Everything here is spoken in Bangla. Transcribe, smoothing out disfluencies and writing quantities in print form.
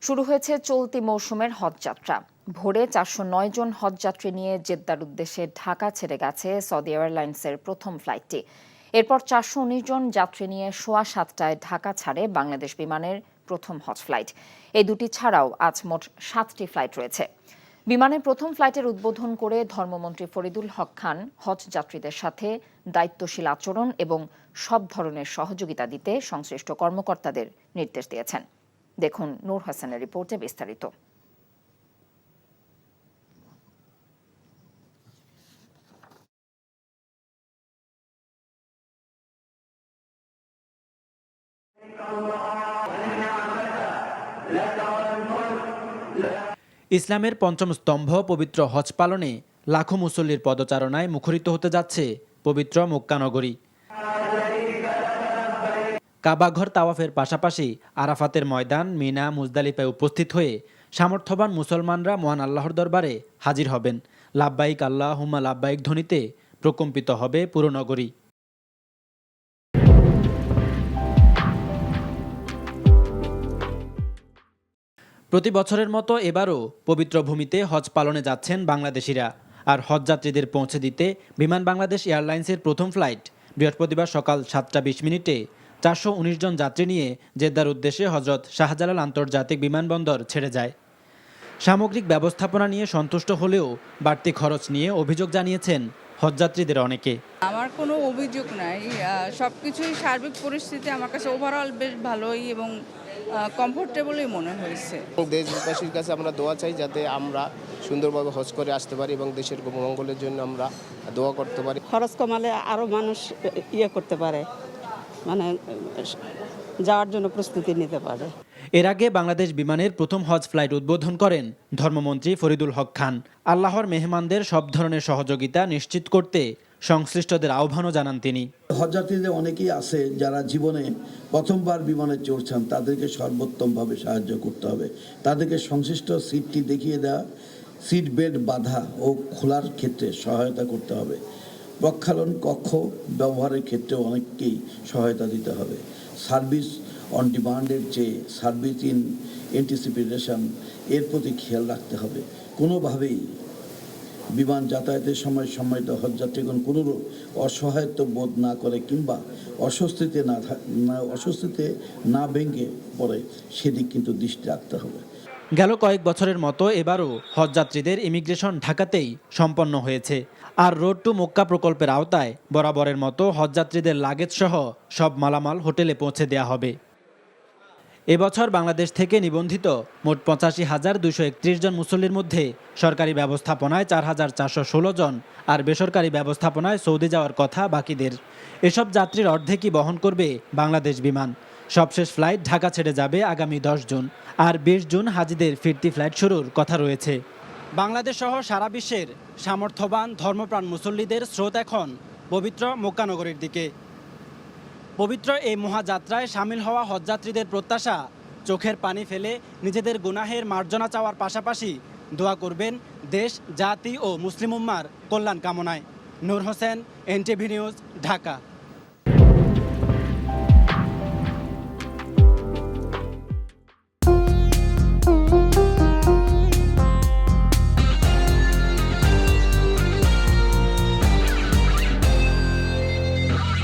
শুরু হয়েছে চলতি মৌসুমের হজযাত্রা। ভোরে 409 জন হজযাত্রী নিয়ে জেদ্দার উদ্দেশ্যে ঢাকা ছেড়ে গেছে সৌদি এয়ারলাইন্সের প্রথম ফ্লাইটটি। এরপর 419 জন যাত্রী নিয়ে সোয়া 7টায় ঢাকা ছাড়ে বাংলাদেশ বিমানের প্রথম হজ ফ্লাইট। এই দুটি ছাড়াও আজ মোট 7টি ফ্লাইট রয়েছে। বিমানের প্রথম ফ্লাইটের উদ্বোধন করে ধর্মমন্ত্রী ফরিদুল হক খান হজ যাত্রীদের সাথে দায়িত্বশীল আচরণ এবং সব ধরনের সহযোগিতা দিতে সংশ্লিষ্ট কর্মকর্তাদের নির্দেশ দিয়েছেন। দেখুন নূর হাসানের রিপোর্টে বিস্তারিত। ইসলামের পঞ্চম স্তম্ভ পবিত্র হজ পালনে লাখো মুসল্লির পদচারণায় মুখরিত হতে যাচ্ছে পবিত্র মক্কা নগরী। কাবাঘর তাওয়াফের পাশাপাশি আরাফাতের ময়দান, মিনা, মুজদালিফায় উপস্থিত হয়ে সামর্থ্যবান মুসলমানরা মহান আল্লাহর দরবারে হাজির হবেন। লাব্বাইক আল্লাহুম্মা লাব্বাইক ধ্বনিতে প্রকম্পিত হবে পুরো নগরী। প্রতি বছরের মতো এবারও পবিত্র ভূমিতে হজ পালনে যাচ্ছেন বাংলাদেশিরা। আর হজযাত্রীদের পৌঁছে দিতে বিমান বাংলাদেশ এয়ারলাইন্সের প্রথম ফ্লাইট বৃহস্পতিবার সকাল 7:20 419 জন যাত্রী নিয়ে জেদ্দার উদ্দেশ্যে হজরত শাহজালাল আন্তর্জাতিক বিমানবন্দর ছেড়ে যায়। সামগ্রিক ব্যবস্থাপনা নিয়ে সন্তুষ্ট হলেও বাড়তি খরচ নিয়ে অভিযোগ জানিয়েছেন হজযাত্রীদের অনেকে। আমার কোনো অভিযোগ নাই, সবকিছুই সার্বিক পরিস্থিতি আমার কাছে ওভারঅল বেশ ভালোই এবং কমফোর্টেবলই মনে হয়েছে। দেশবাসীর কাছে আমরা দোয়া চাই যাতে আমরা সুন্দরভাবে হজ করে আসতে পারি এবং দেশের মঙ্গলের জন্য আমরা দোয়া করতে পারি। খরচ কমালে আরও মানুষ করতে পারে, মানে যাওয়ার জন্য প্রস্তুতি নিতে পারে। এর আগে বাংলাদেশ বিমানের প্রথম হজ ফ্লাইট উদ্বোধন করেন ধর্মমন্ত্রী ফরিদুল হক খান। আল্লাহর মেহমানদের সব ধরনের সহযোগিতা নিশ্চিত করতে সংশ্লিষ্টদের আহ্বানও জানান তিনি। হজযাত্রীদের অনেকেই আছে যারা জীবনে প্রথমবার বিমানে চড়ছেন, তাদেরকে সর্বোত্তমভাবে সাহায্য করতে হবে। তাদেরকে সংশ্লিষ্ট সিটটি দেখিয়ে দেওয়া, সিট বেল্ট বাঁধা ও খোলার ক্ষেত্রে সহায়তা করতে হবে। প্রক্ষালন কক্ষ ব্যবহারের ক্ষেত্রে অনেককেই সহায়তা দিতে হবে। সার্ভিস অন ডিমান্ডের চেয়ে সার্ভিস ইন অ্যান্টিসিপেশন এর প্রতি খেয়াল রাখতে হবে। কোনোভাবেই বিমান যাতায়াতের সময় সম্মানিত হজযাত্রীগণ কোনো অসহায়ত্ব বোধ না করে কিংবা অস্বস্তিতে না ভেঙে পড়ে সেদিক কিন্তু দৃষ্টি রাখতে হবে। গেল কয়েক বছরের মতো এবারও হজযাত্রীদের ইমিগ্রেশন ঢাকাতেই সম্পন্ন হয়েছে। আর রোড টু মক্কা প্রকল্পের আওতায় বরাবরের মতো হজযাত্রীদের লাগেজ সহ সব মালামাল হোটেলে পৌঁছে দেওয়া হবে। এবছর বাংলাদেশ থেকে নিবন্ধিত মোট 85,231 জন মুসল্লির মধ্যে সরকারি ব্যবস্থাপনায় 4,416 জন আর বেসরকারি ব্যবস্থাপনায় সৌদি যাওয়ার কথা বাকিদের। এসব যাত্রীর অর্ধেকই বহন করবে বাংলাদেশ বিমান। সবশেষ ফ্লাইট ঢাকা ছেড়ে যাবে আগামী 10 জুন, আর 20 জুন হাজিদের ফিরতি ফ্লাইট শুরুর কথা রয়েছে। বাংলাদেশ সহ সারা বিশ্বের সামর্থ্যবান ধর্মপ্রাণ মুসল্লিদের স্রোত এখন পবিত্র মক্কা নগরীর দিকে। পবিত্র এই মহাযাত্রায় সামিল হওয়া হজযাত্রীদের প্রত্যাশা, চোখের পানি ফেলে নিজেদের গুনাহের মার্জনা চাওয়ার পাশাপাশি দোয়া করবেন দেশ, জাতি ও মুসলিম উম্মার কল্যাণ কামনায়। নূর হোসেন, এনটিভি নিউজ, ঢাকা।